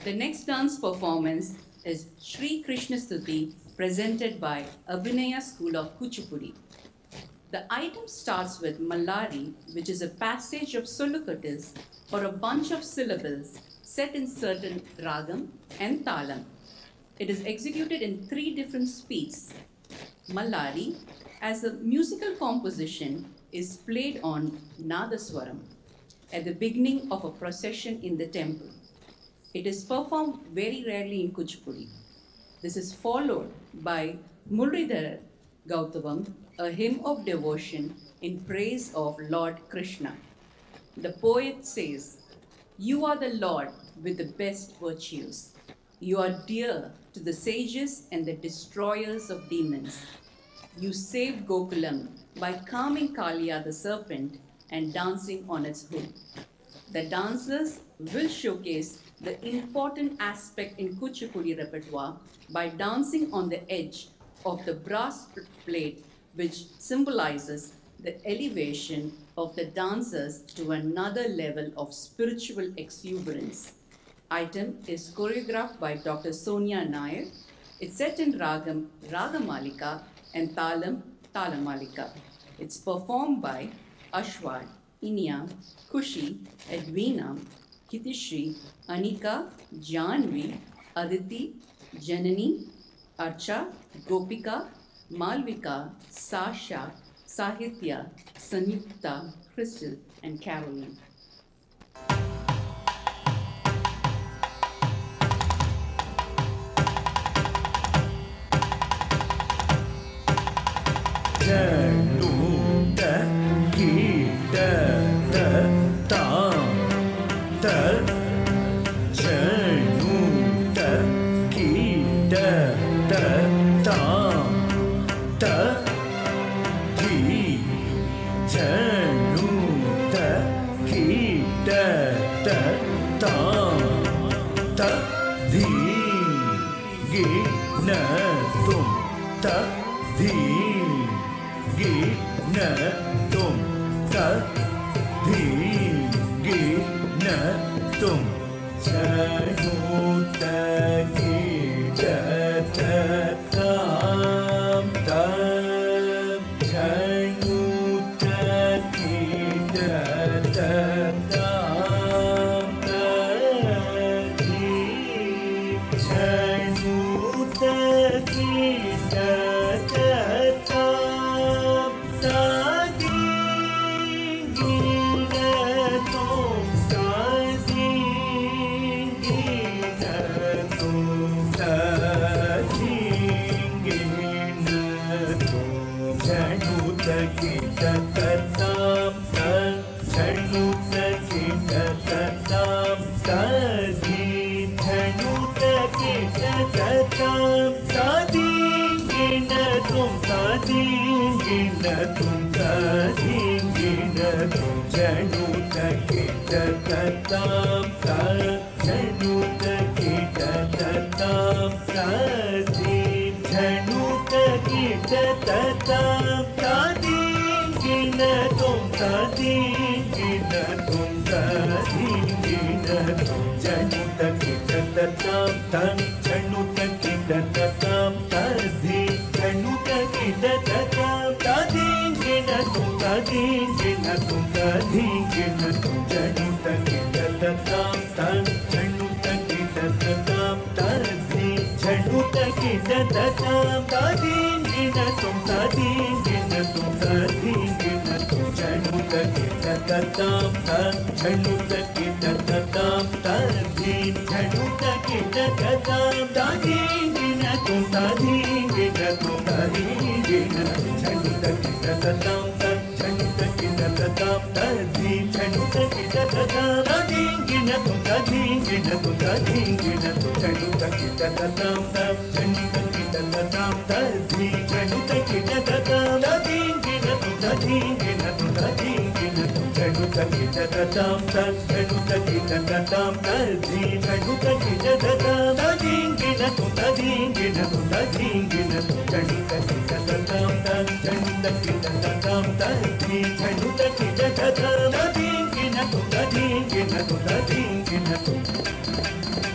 The next dance performance is Shri Krishna Stuti presented by Abhinaya School of Kuchipudi. The item starts with Mallari, which is a passage of Sulukatis or a bunch of syllables set in certain ragam and talam. It is executed in 3 different speeds. Mallari, as a musical composition, is played on Nadaswaram at the beginning of a procession in the temple. It is performed very rarely in Kuchipudi. This is followed by Muralidhara Gautamam, a hymn of devotion in praise of Lord Krishna. The poet says, "You are the Lord with the best virtues. You are dear to the sages and the destroyers of demons. You saved Gokulam by calming Kaliya the serpent and dancing on its hood." The dancers will showcase the important aspect in Kuchipudi repertoire by dancing on the edge of the brass plate, which symbolizes the elevation of the dancers to another level of spiritual exuberance. Item is choreographed by Dr. Sonia Nair. It's set in Ragam Ragamalika and Talam Talamalika. It's performed by Ashwad, Inya, Kushi, Edwina, Hitishri, Anika, Janvi, Aditi, Janani, Archa, Gopika, Malvika, Sasha, Sahitya, Sanyukta, Crystal, and Caroline.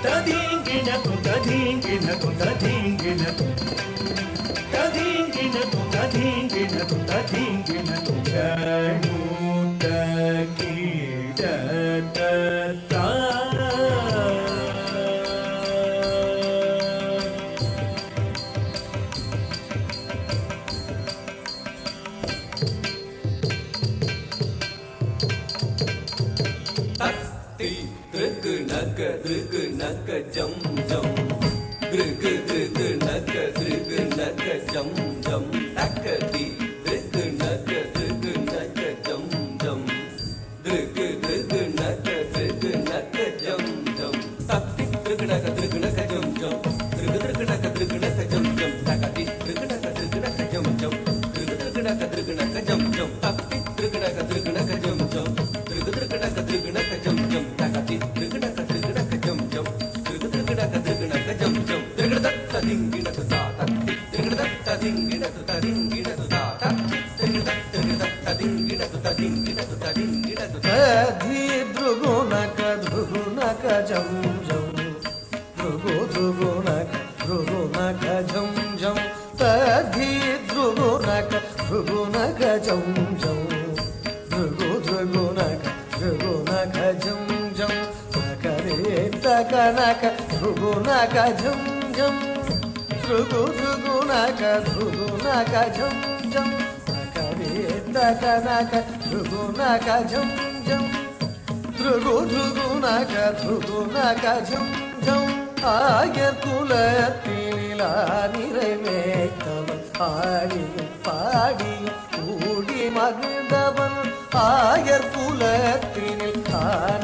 Da jum jum drug naga jum jum takati drug naga jum jum drug naga jum jum takti drug naga jum jum drug naga jum jum takati drug naga jum jum drug naga jum jum takti drug naga jum jum drug naga jum jum takati drug naga jum jum jum jum tirgadatta dingidatu ta tatti tirgadatta dingidatu ta dingidatu ta tatti tirgadatta dingidatu ta dingidatu ta dingidatu adhi drugunaka jam jam drugunaka jam jam adhi drugunaka jam jam drugunaka jam jam takanaka drugunaka jam jam drugunaka jam jam takanaka drugunaka jam jam drugunaka jam jam ஆயர் குலத்தினில் நிறைவேற்றவன் ஆடியும் பாடியும் கூடி மகிழ்ந்தவன் ஆயர் குலத்தினில்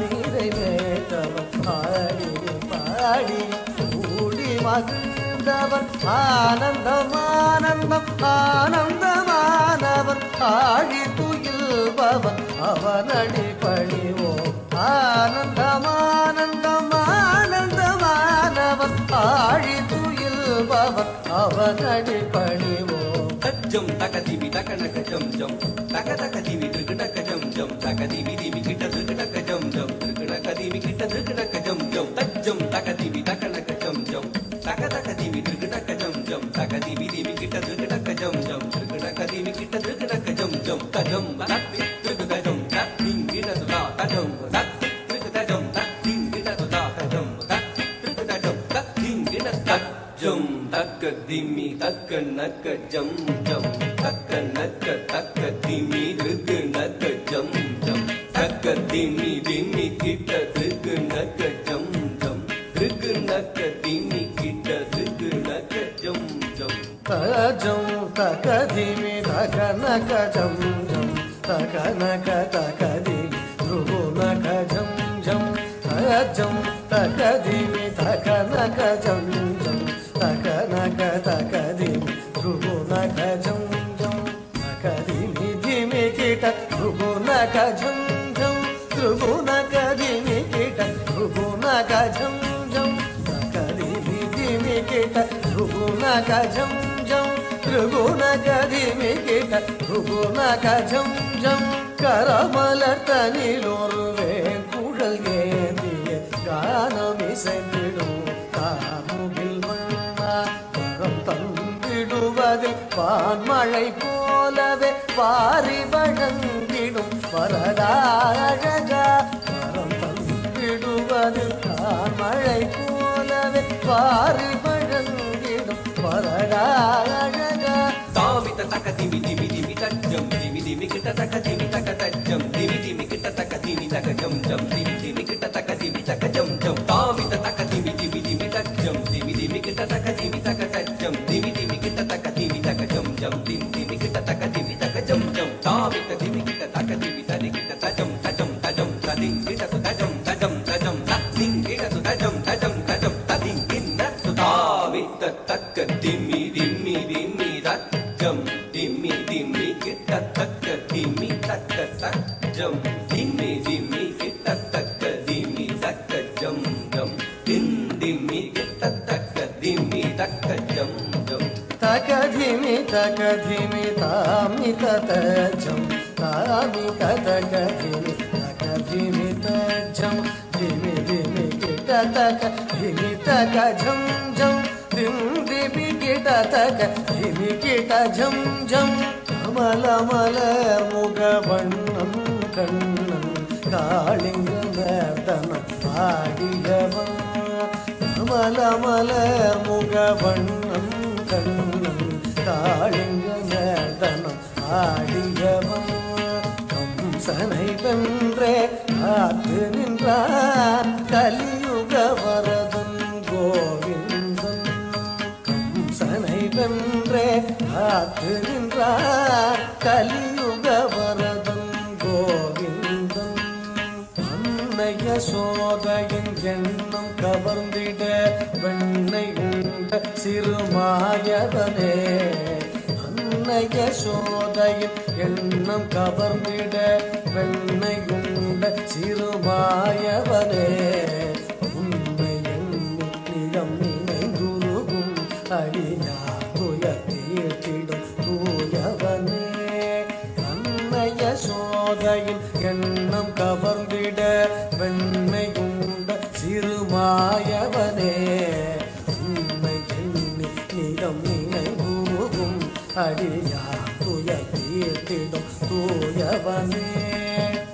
நிறைவேற்றவன் ஆடியும் பாடியும் கூடி மகிழ்ந்தவன் ஆனந்தம் ஆனந்தம் ஆனந்தமானவன் ஆழி துயில்பவன் அவனடி பணிவோம் ஆனந்தம் ஆனந்தம் ஆனந்தமானவன் ஆழி துயில்பவன் அவனடி பணிவோம் ஜம் தகதிவி தகனக ஜம் ஜம் தக தகதிவி திருகனக ஜம் ஜம் தகதிவி திவி கிட்ட திருகனக ஜம் ஜம் திருகனகதிவி கிட்ட திருகனக ஜம் ஜம் தஜ்ஜம் தகதிவி தகனக ஜம் ஜம் தக தகதிவி திருகனக ஜம் ஜம் தகதிவி திவி கிட்ட திருகனக ஜம் ஜம் திருகனகதிவி கிட்ட திருகனக ஜம் ஜம் தஜம் தத்தி திருகத ஜம் தத்திங் கிடதா தஜம் தத்தி திருகத ஜம் தத்திங் கிடதா தஜம் தத்தி திருகத ஜம் தத்திங் கிடதா jum takka dimi takka nakka jum jum takka nakka takka dimi drug nakka jum jum takka dimi dimi kitta drug nakka jum jum drug nakka dimi kitta drug nakka jum jum tajam takka dimi takka nakka jum jum takka nakka takka dimi drug nakka jum jum tajam takka dimi takka nakka jum jum takanaka takadimi drugunaka jam jam takadimi dimi kita drugunaka jam jam drugunaka dimi kita drugunaka jam jam takadimi dimi kita drugunaka jam jam drugunaka dimi kita drugunaka jam jam கரமலர்த்தனிலோர் வேங்குழல் ஏந்திய கானமிசைத்திடும் காமுகில் மண்ணா வரம் தந்திடுவதில் வான்மழை போலவே வாரி வழங்கிடும் வரதா அழகா வரம் தந்திடுவதில் வான்மழை போலவே வாரி வழங்கிடும் வரதா அழகா தாவித தக்க திமி திமி திமி தஜ்ஜம் திமி திமி கிட்ட தக்க திமி தக்க தஜ்ஜம் திமி திமி கிட்ட தக்க திமி தக்க ஜம் ஜம் திமி திமி கிட்ட தக்க திமி தக்க ஜம் ஜம் தாவித தக்க திமி திமி திமி தஜ்ஜம் திமி திமி கிட்ட தக்க திமி தக்க தஜ்ஜம் திமி திமி கிட்ட தக்க திமி தக்க ஜம் ஜம் திமி திமி கிட்ட தக்க திமி தக்க ஜம் ஜம் தாவித திமி கிட்ட தக்க திமி தனி கிட்ட தஜம் தஜம் தஜம் ததிங் கிட்ட தஜம் தஜம் தஜம் ததிங் கிட்ட தஜம் தஜம் தஜம் ததிங் கிட்ட தாவித தக்க திமி திமி திமி தஜம் திமி திமி கிட்ட தக்க திமி தக்க தஜம் திமி திமி கிட்ட தக்க திமி தக்க ஜம் ஜம் திமி கிட்ட தக்க திமி தக்க ஜம் ஜம் takadimi takadimi tami tatajam tami takadimi takadimi tajam dimi dimi kita takadimi takajam jam dimi kita takadimi kita jam jam amal amalar mugavannam kannan Kalinga நர்த்தனம் ஆடியவன் கமலமலர் முகவண்ணம் கண்ணன் காளிங்க நர்த்தனம் ஆடியவன் கம்சனை வென்றே காத்து நின்றார் கலியுக வரதன் கோவிந்தன் கம்சனை வென்றே காத்து நின்றார் கலியுக வரதன் கோவிந்தன் அன்னைய சோதையின் எண்ணம் கவர்ந்திட வெண்ணை உண்ட சிறுமாயவனே அன்னைய சோதையின் எண்ணம் கவர்ந்திட வெண்ணை உண்ட சிறுமாயவனே உண்மை எண்ணி நிலம் நினைந்துருகும் அடியார் துயர் தீர்த்திடும் தூயவனே அன்னைய சோதையின் எண்ணம் கவர்ந்திட வெண்ணை உண்ட சிறுமாயவனே உண்மை எண்ணி நிலம் நினைந்துருகும் அடியார் துயர் தீர்த்திடும் தூயவனே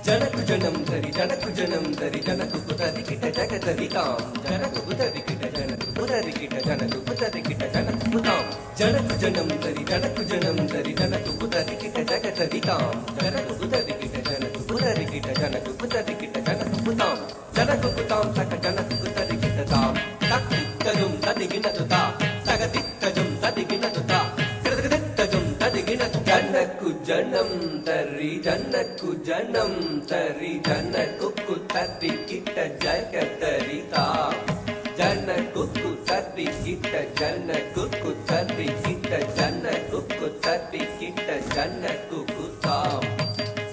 ஜனக்கு ஜனம் தரி ஜனக்கு ஜனம் தரி ஜனக்கு புதரி கிட்ட ஜகதரி தாம் ஜனக்கு புதரி கிட்ட ஜனக்கு புதரி கிட்ட ஜனக்கு புதரி கிட்ட ஜனக்கு புதாம் ஜனக்கு ஜனம் தரி ஜனக்கு ஜனம் தரி ஜனக்கு புதரி கிட்ட ஜகதரி தாம் ஜனக்கு புதரி கிட்ட ஜனக்கு புதரி கிட்ட ஜனக்கு புதரி கிட்ட ஜனக்கு புதாம் ஜனக்கு புதாம் தக்க ஜனக்கு புதரி கிட்ட தாம் தக்கித்தஜும் ததிகினது தா தகதித்தஜும் ததிகினது தா கிடதித்தஜும் ததிகினது ஜனக்கு ஜனம் தரி ஜனக்கு ஜனம் தரி ஜனக்கு குத்தரி கிட்ட ஜகதரி தாம் ஜனக்கு குத்தரி கிட்ட ஜனக்கு குத்தரி கிட்ட ஜனக்கு குத்தரி கிட்ட ஜனக்கு குத்தாம்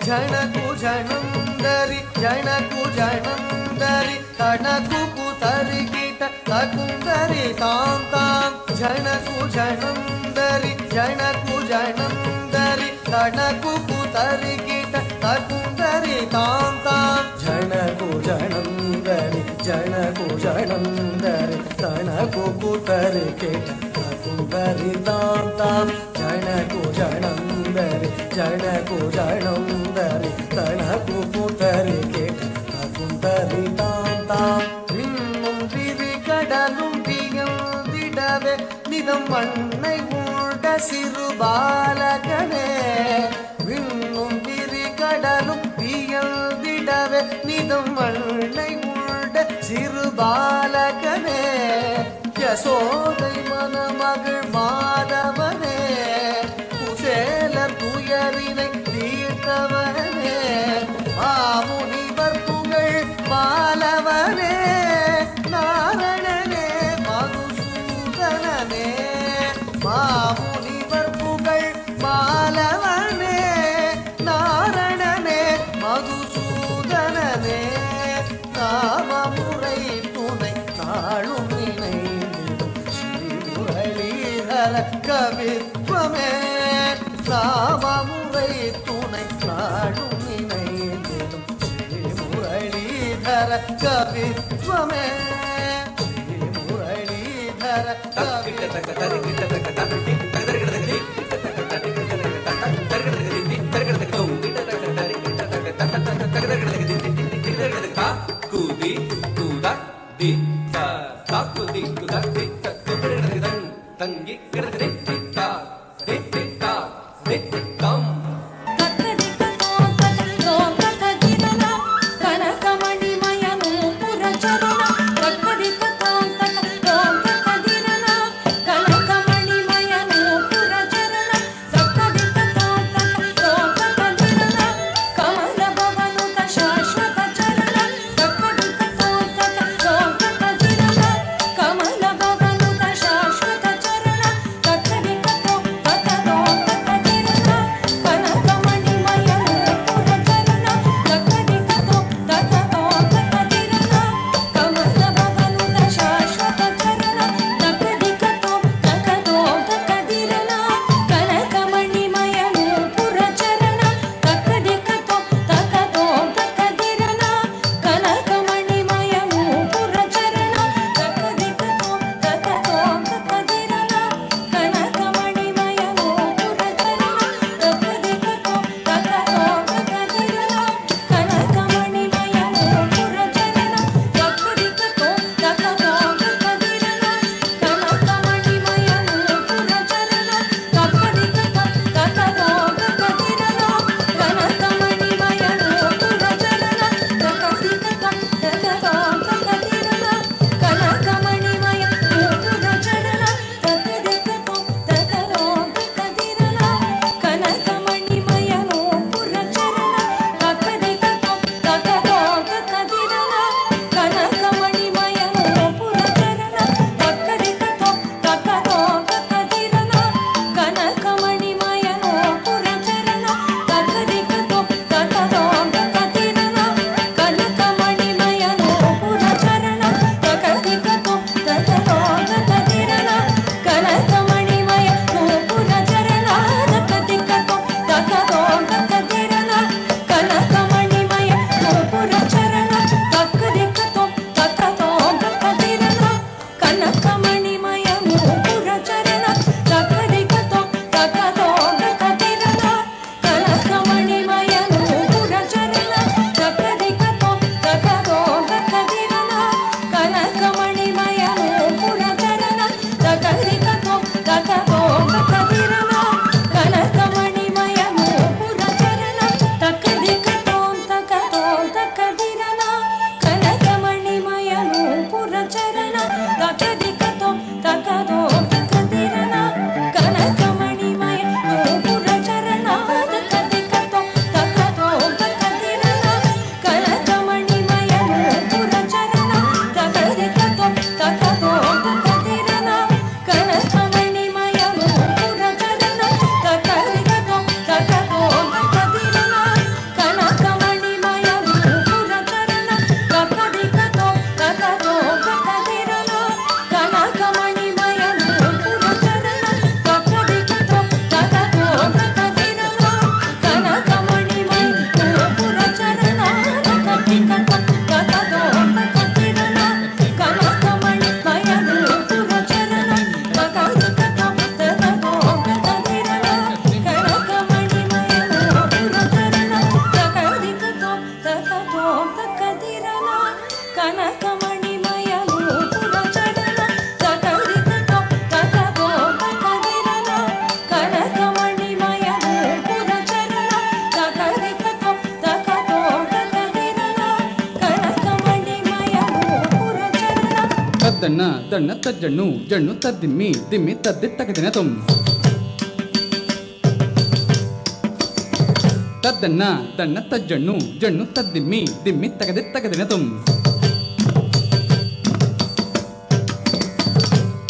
ஜனகு ஜனந்தரி ஜனகு ஜனந்தரி கணகு குதரி கிட்ட தகுந்தரி தாம் தாம் ஜனகு ஜனந்தரி ஜனகு ஜனந்தரி கணகு குதரி கிட்ட தகுந்தரி தாம் தாம் ஜனகு ஜனந்தரி ஜனகு ஜனந்தரி கணகு குதரி கிட்ட தகுந்தரி தாம் தாம் ஜனகு ஜனந்தரி ஜனகு ஜனந்தரி கணகு குதரி கிட்ட தகுந்தரி தாம் தாம் விண்ணும் விரி கடலும் வியந்திடவே நிதம் மண்ணை உண்ட சிறு பாலகனே விண்ணும் விரி கடலும் வியந்திடவே நிதம் மண்ணை உண்ட சிறு பாலகனே யசோதை மணமகள் மாதவனே குசேலர் துயரினை தீர்த்தவனே மாமுனிவர் புகழ் மாலவனே நாரணனே மதுசூதனனே மாமுனிவர் புகழ் மாலவனே நாரணனே மதுசூதனனே நாமமுறை துணை நாளும் நினைந்திடும் ஸ்ரீமுரளீதர கவித்வமே நாமமுறை துணை நாளும் நினைந்திடும் ஸ்ரீமுரளீதர கவித்வமே ஸ்ரீமுரளீதர கூதி கூதா தி தா கூதி கூதா தி தன் தங்கி கிடதி தி தா தி தி தா தி தி தம் கணக்கமணிமயனு ಕನಕಮಣಿಮಯ ನೂಪುರ ಚರಣ ತಕದಿಕತೋ ತಕದೋ ತಕದಿರನ ಕನಕಮಣಿಮಯ ನೂಪುರ ಚರಣ ತಕದಿಕತೋ ತಕದೋ ತಕದಿರನ ಕನಕಮಣಿಮಯ ನೂಪುರ ಚರಣ ತದ್ದಣ್ಣ ದಣ್ಣ ತಜ್ಜಣ್ಣು ಜಣ್ಣು ತದ್ದಿಮ್ಮಿ ದಿಮ್ಮಿ ತದ್ದಿ ತಗದಿನ ತುಂ ತದ್ದಣ್ಣ ದಣ್ಣ ತಜ್ಜಣ್ಣು ಜಣ್ಣು ತದ್ದಿಮ್ಮಿ ದಿಮ್ಮಿ ತಗದಿ ತಗದಿನ ತುಂ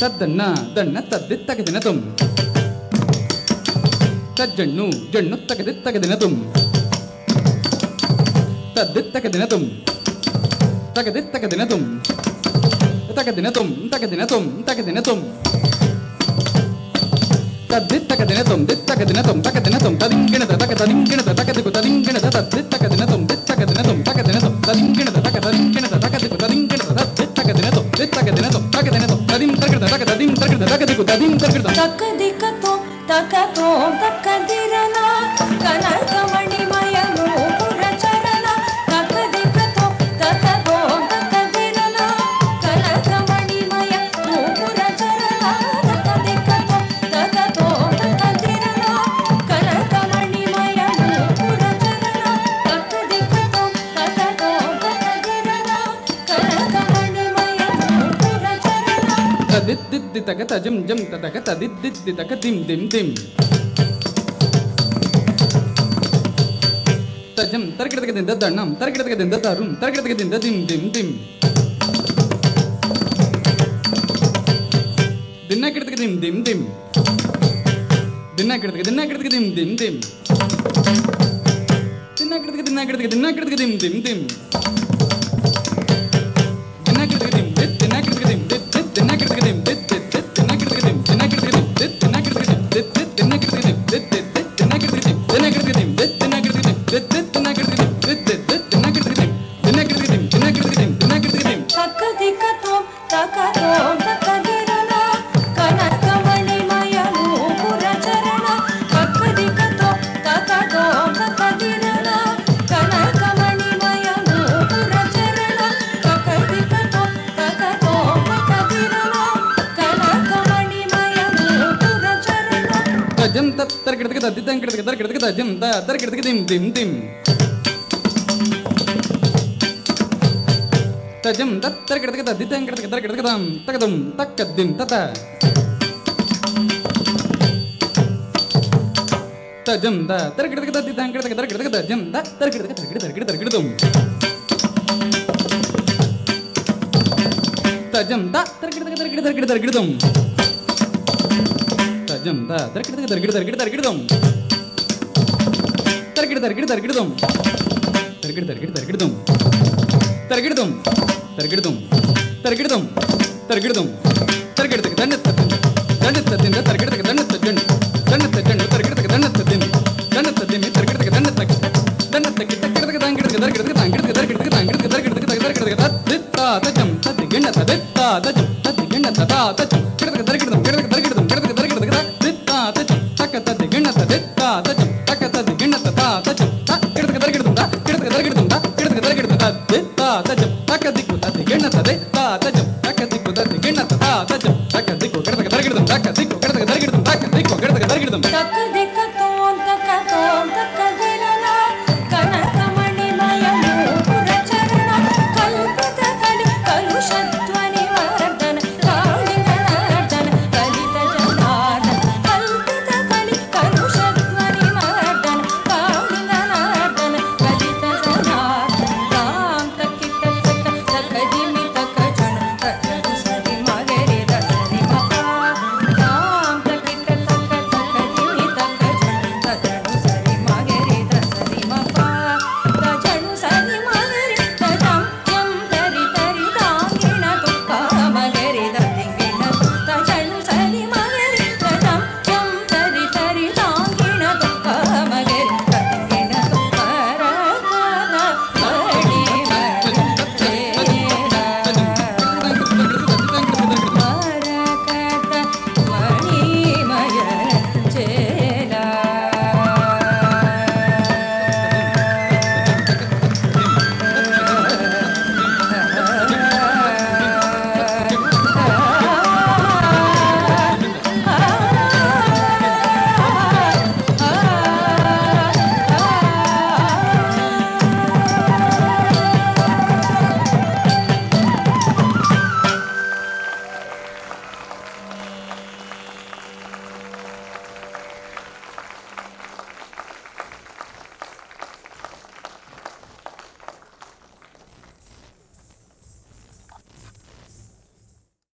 ತದ್ದಣ್ಣ ದಣ್ಣ ತದ್ದಿ ತಗದಿನ ತುಂ ತಜ್ಜಣ್ಣು ಜಣ್ಣು ತಗದಿ ತಗದಿನ ತುಂ ತದ್ದಿ ತಗದಿನ ತುಂ ತಗದಿ ತಗದಿನ ತುಂ ತಗದಿನ ತುಂ ತಗದಿನ ತುಂ ತಗದಿನ ತುಂ ತದ್ದಿತ್ತಕದಿನ ತುಂ ದಿತ್ತಕದಿನ ತುಂ ತಕದಿನ ತುಂ ತದಿಂಗಿಣದ ತಕ ತದಿಂಗಿಣದ ತಕದಿಕು ತದಿಂಗಿಣದ ತದ್ದಿತ್ತಕದಿನ ತುಂ ದಿತ್ತಕದಿನ ತುಂ ತಕದಿನ ತುಂ ತದಿಂಗಿಣದ ತಕ ತದಿಂಗಿಣದ ತಕದಿಕು ತದಿಂಗಿಣದ ತದ್ದಿತ್ತಕದಿನ ತುಂ ದಿತ್ತಕದಿನ ತುಂ ತಕದಿನ ತುಂ ತದಿಂ ತರ್ಗಿಡ ತಕ ತದಿಂ ತರ್ಗಿಡ ತಕದಿಕು ತದಿಂ ತರ್ಗಿಡ ತಕದಿಕತೋ ತಕತೋ ತಕದಿರನ ಕನಕಮಣಿಮಯ ನೂಪುರ ಚರಣ ತಕದಿಕತೋ ತಕತೋ ತಕದಿರನ ಕನಕಮಣಿಮಯ ನೂಪುರ ಚರಣ ತಕದಿಕತೋ ತಕತೋ ತಕದಿರನ ಕನಕಮಣಿಮಯ ನೂಪುರ ಚರಣ ತಕದಿಕತೋ ತಕತೋ ತಕದಿರನ ಕನಕಮಣಿಮಯ ನೂಪುರ ಚರಣ ತದಿದ್ದಿದ್ದಿ ತಕ ತಜಂ ಜಂ ತದಕ ತದಿದ್ದಿದ್ದಿ ತಕ ದಿಂ ದಿಂ ದಿಂ ತಜಂ ತರ್ಗಿಡತಕದಿಂದ ದಣ್ಣಂ ತರ್ಗಿಡತಕದಿಂದ ತರುಂ ತರ್ಗಿಡತಕದಿಂದ ದಿಂ ದಿಂ ದಿಂ ದಿನ ಕಿಡತಕ ದಿಂ ದಿಂ ದಿಂ ದಿನ ಕಿಡತಕ ದಿಂ ದಿಂ ದಿಂ ದಿನ ಕಿಡತಕ ದಿಂ ದಿಂ ದಿನ ಕಿಡತಕ ದಿಂ ದಿಂ ದಿಂ ದಿನ ಕಿಡತಕ ದಿಂ ದಿನ ಕಿಡತಕ ದಿಂ ದಿನ ಕಿಡತಕ ದಿಂ ದಿನ ಕಿಡತಕ ದಿಂ ದಿನ ಕಿಡತಕ ದಿಂ ದಿನ ಕಿಡತಕ ದಿಂ ದಿನ ಕಿಡತಕ ದಿಂ ದಿನ ಕಿಡತಕ ದಿಂ ದಿನ ಕಿಡತಕ ದಿಂ ದಿನ ಕಿಡತಕ ದಿಂ ತಕದಿಕತೋ ತಕತೋ ತಕದಿರನ ಕನಕಮಣಿಮಯ ನೂಪುರ ಚರಣ ತಕದಿಕತೋ ತಕತೋ ತಕದಿರನ ಕನಕಮಣಿಮಯ ನೂಪುರ ಚರಣ ತಕದಿಕತೋ ತಕತೋ ತಕದಿರನ ಕನಕಮಣಿಮಯ ನೂಪುರ ಚರಣ ತಜಂ ತರ್ಗಿಡತಕ ತದ್ದಿತಂ ಕಿಡತಕ ತರ್ಗಿಡತಕ ತಜಂ ತರ್ಗಿಡತಕ ದಿಂ ದಿಂ ದಿಂ ತಜಂ ತರ್ಗಿಡತಕ ತದ್ದಿತಂ ಕಿಡತಕ ತರ್ಗಿಡತಕ ತಂ ತಕದಂ ತಕ್ಕದ್ದಿಂ ತತ ತಜಂ ತರ್ಗಿಡತಕ ತದ್ದಿತಂ ಕಿಡತಕ ತರ್ಗಿಡತಕ ತಜಂ ತರ್ಗಿಡತಕ ತರ್ಗಿಡ ತರ್ಗಿಡತಂ ತಜಂ ತರ್ಗಿಡತಕ ತರ್ಗಿಡತಂ ತಜಂ ತರ್ಗಿಡತಕ ತರ್ಗಿಡತಂ ತರ್ಗಿಡತಂ ತರ್ಗಿಡತಂ ತರ್ಗಿಡತಂ ತರ್ಗಿಡತಂ ತರ್ಗಿಡತಂ ತರ್ಗಿಡತಕ ದಂಡತ್ತದಿಂದ ತರ್ಗಿಡತಕ ದಂಡತ್ತ ಜಣ್ಣು ತರ್ಗಿಡತಕ ದಂಡತ್ತದಿಂದ ತರ್ಗಿಡತಕ ದಂಡತ್ತಕ್ಕೆ ತರ್ಗಿಡತಕ ದಂಗಿಡತಕ ತರ್ಗಿಡತಕ ದಂಗಿಡತಕ ತರ್ಗಿಡತಕ ದಂಗಿಡತಕ ತರ್ಗಿಡತಕ ತರ್ಗಿಡತಕ ತದ್ದಿತ್ತ ತಜಂ ತದ್ದಿಗೆಣ್ಣ ತದಿತ್ತ ತಜಂ ತದ್ದಿಗೆಣ್ಣ ತದಾ ತಜಂ ಕಿಡತಕ ತರ್ಗಿಡತಂ ಕಿಡತಕ ತರ್ಗಿಡತಂ ಕಿಡತಕ ತರ್ಗಿಡತಕ ತದ್ದಿತ್ತ ತಜಂ ತಕ ತದ್ದಿಗೆಣ್ಣ ತದಿತ್ತ ತಜಂ ತಕ ತದ್ದಿಗೆಣ್ಣ ತದಾ ತಜಂ ಕಿಡತಕ ತರ್ಗಿಡತಂ ಕಿಡತಕ ತರ್ಗಿಡತಂ ಕಿಡತಕ ತರ್ಗಿಡತಕ ತದ್ದಿತ್ತ ತಜಂ ತಕದಿಕ್ಕು ತದ್ದಿಗೆಣ್ಣ ತದಿತ್ತ ತಜಂ ತಕದಿಕ್ಕು ತದ್ದಿಗೆಣ್ಣ ತದಾ ತಜಂ ತಕದಿಕ್ಕು ಕಿಡತಕ ತರ್ಗಿಡತಂ ತಕ